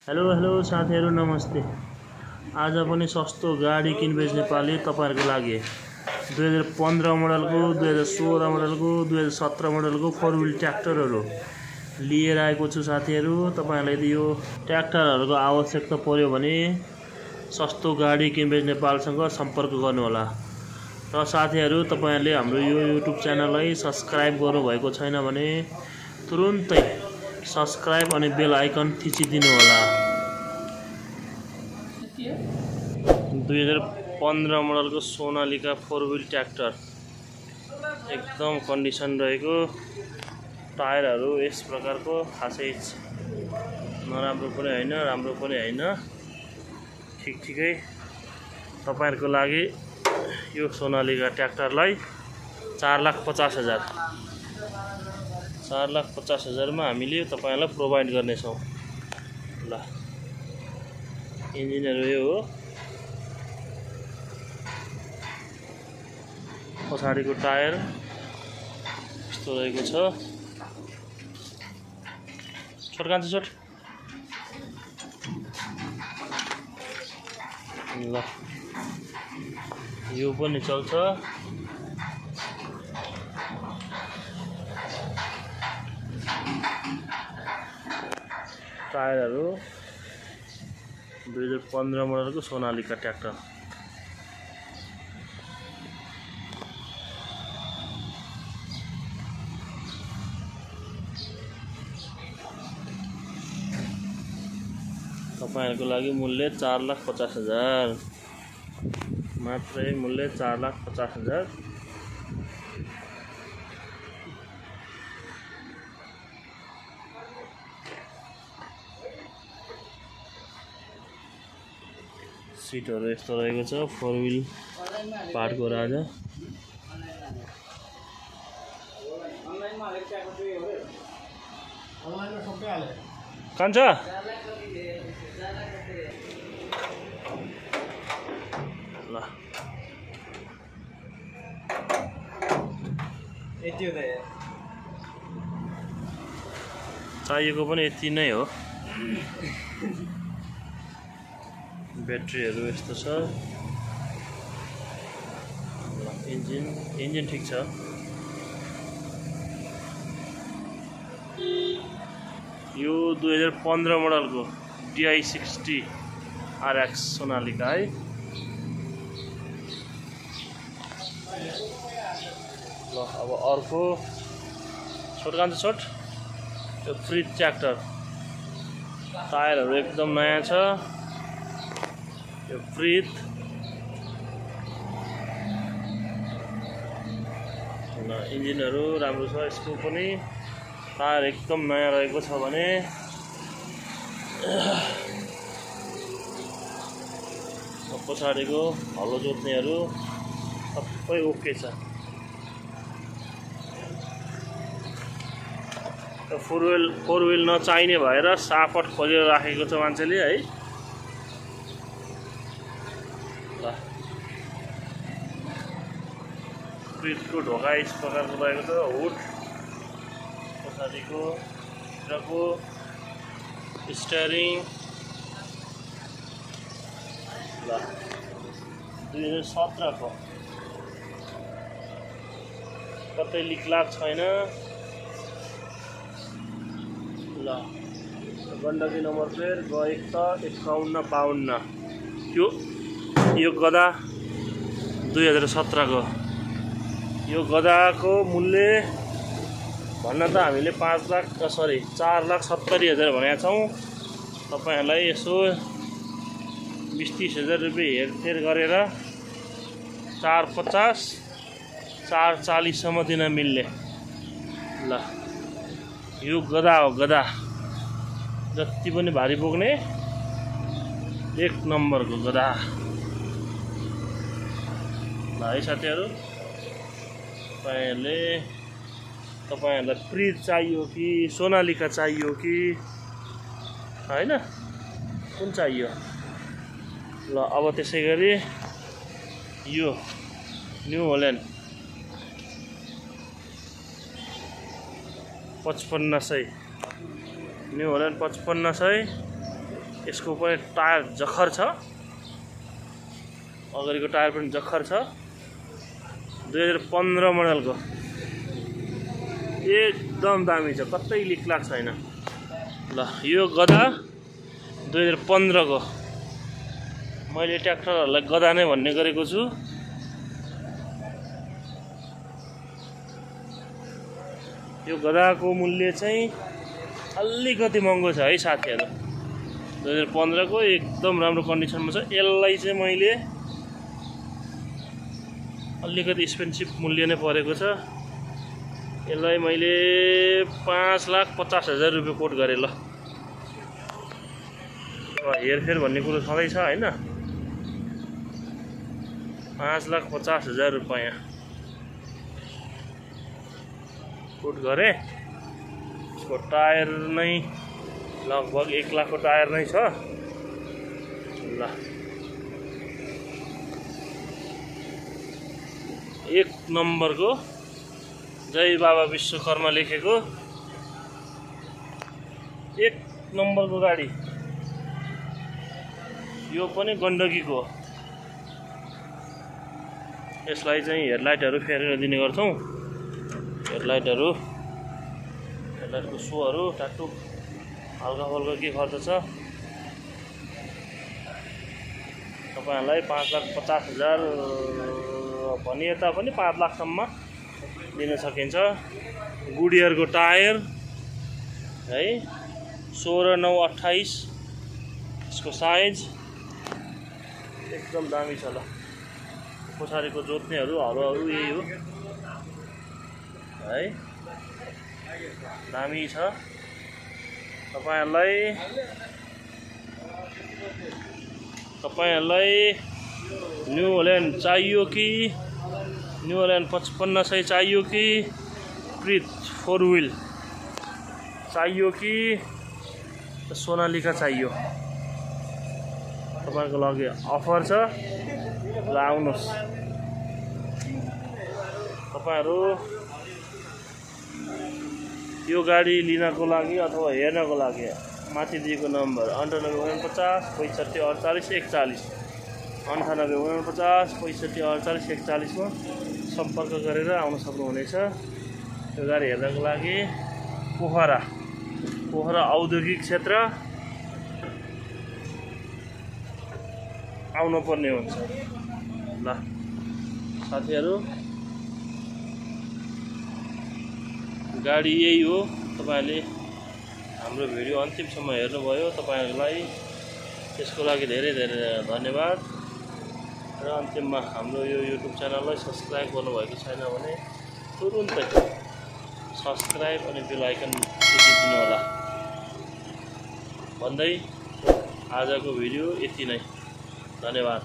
Hello hello साथीहरु नमस्ते। आज पनि सस्तो गाडी किनबेच नेपाली तपाईहरुको लागि 2015 मोडलको 2016 मोडलको 2017 मोडलको फोर व्हील ट्र्याक्टरहरु लिएर आएको छु साथीहरु। तपाईहरुलाई यदि यो ट्र्याक्टरहरुको आवश्यकता पर्यो भने सस्तो गाडी किनबेच नेपालसँग सम्पर्क गर्नु होला। र साथीहरु तपाईहरुले हाम्रो यो YouTube च्यानललाई सब्स्क्राइब गर्नु भएको छैन भने तुरुन्तै सब्स्क्राइब अनि बेल आइकन थिचिदिनु होला। 2015 मोडलको सोनालिका फोर व्हील ट्र्याक्टर एकदम कन्डिसन रहेको। टायरहरु यस प्रकारको, खासै नराम्रो पनि हैन राम्रो पनि हैन, ठिकै तपाईहरुको लागि यो सोनालिका ट्र्याक्टरलाई 4,50,000 4,50,000 मा हामीले तपाईहरुलाई प्रोवाइड गर्ने छौं। ल इन्जिनहरु यो हो, पछाडीको टायर यस्तो रहेको छ। छोट कान्छ छोट। ल यो पनि चल्छ। टायरहरु 2015 मोडलको सोनालिका ट्र्याक्टर। तपाईहरुको लागि मूल्य 4,50,000 मात्रै, मूल्य 4,50,000। सीटहरु यस्तो रहेको छ, फोर व्हील पार्टको राजा। कान्छ ल चाहिएको पनि यति नै हो। ब्याट्रीहरु यस्तो छ। इन्जिन ठीक छ। यो 2015 मोडलको DI60 RX सोनालिका है। ल अब अर्को छोट कान्छ छोट। यो फ्रिज ट्र्याक्टर, टायरहरु एकदम नयाँ छ। यो फ्रिज इन्जिनहरु राम्रो छ, यसको पनि टायर एकदम नयाँ रहेको छ भने पछाडीको हलो जोत्नेहरु सबै ओके छ। फोर व्हील नचाहिने भएर सापट खोलेर राखेको छ मान्छेले है। ल फ्रिजको ढोका यस प्रकारको रहेको छ। हुड पछाडीको भित्रको स्टियरिङ। ल 2017 को कतै लिकलाग छैन। ल गण्डकी नम्बर प्लेट गएको छ 5152। यो गदा 2017 को। यो गदाको मूल्य भन्न त हामीले 4,70,000 भनेका छौं। तपाईहरुलाई यसो 20-30,000 रुपैयाँ हेरफेर गरेर 4,50 4,40 सम्म दिन मिल्ने। ल यो गदा हो, गदा जति पनि भारी बोक्ने एक नम्बरको गदा। ल है साथीहरु, तपाईहरुलाई फ्रिज चाहियो कि सोनालिका चाहियो कि हैन, कुन चाहियो? ल अब त्यसैगरी यो न्यू होल्यान्ड 5500 न्यू होल्यान्ड 5500 यसको पनि टायर जखर छ, अगाडिको टायर पनि जखर छ। 2015 मोडलको एकदम दामी छ, कतै लिकलाक छैन। ल यो गधा 2015 को। मैले ट्र्याक्टरहरूलाई गधा नै भन्ने गरेको छु। यो गधाको मूल्य चाहिँ अलिकति महँगो छ है साथीहरु। 2015 को एकदम राम्रो कन्डिसनमा छ। यसलाई चाहिँ मैले अलिकति एक्सपेन्सिभ मूल्य नै परेको छ। यसलाई मैले 5,50,000 रुपैयाँ कोट गरे। ल हेरफेर भन्ने कुरो छँदै छ हैन। 5,50,000 रुपैयाँ कोट गरे। यसको टायर नै लगभग 1 लाख को टायर नै छ। ल 1 नम्बरको जय बाबा विश्वकर्मा लेखेको 1 नम्बरको गाडी। यो पनि गण्डकीको। यसलाई चाहिँ हेडलाइटहरु फेरेर दिने गर्छौं। हेडलाइटको सोहरु टाटुक हल्का हल्का के खर्च छ। तपाईहरुलाई 5,50,000 भनिए तापनि 5 लाख सम्म दिन सकिन्छ। गुडियरको टायर है 16/9/28 यसको साइज एकदम दामी छ। ल पछाडिको जोत्नेहरु हलोहरु यही हो है, दामी छ। तपाईहरुलाई न्यू होल्यान्ड चाहियो कि न्यू होल्यान्ड 5500 चाहियो कि प्रित 4 व्हील चाहियो कि सोनालिका चाहियो? तपाईहरुको लागि अफर छ। ल आउनुस्। तपाईहरु यो गाडी लिनको लागि अथवा हेर्नको लागि माथि दिएको नम्बर 9849 6548 41 9849 6548 41 मा सम्पर्क गरेर आउन सक्नुहुनेछ। यो गाडी हेर्नको लागि पोखरा औद्योगिक क्षेत्र आउनु पर्ने हुन्छ। ल साथीहरु गाडी यही हो। तपाईहरुले हाम्रो भिडियो अन्तिमसम्म हेर्नुभयो, तपाईहरुलाई त्यसको लागि धेरै धेरै धन्यवाद। र अन्तिममा हाम्रो यो युट्युब च्यानललाई सब्स्क्राइब गर्नुभएको छैन भने तुरुन्तै सब्स्क्राइब अनि बेल आइकन थिचिदिनु होला भन्दै आजको भिडियो यति नै। धन्यवाद।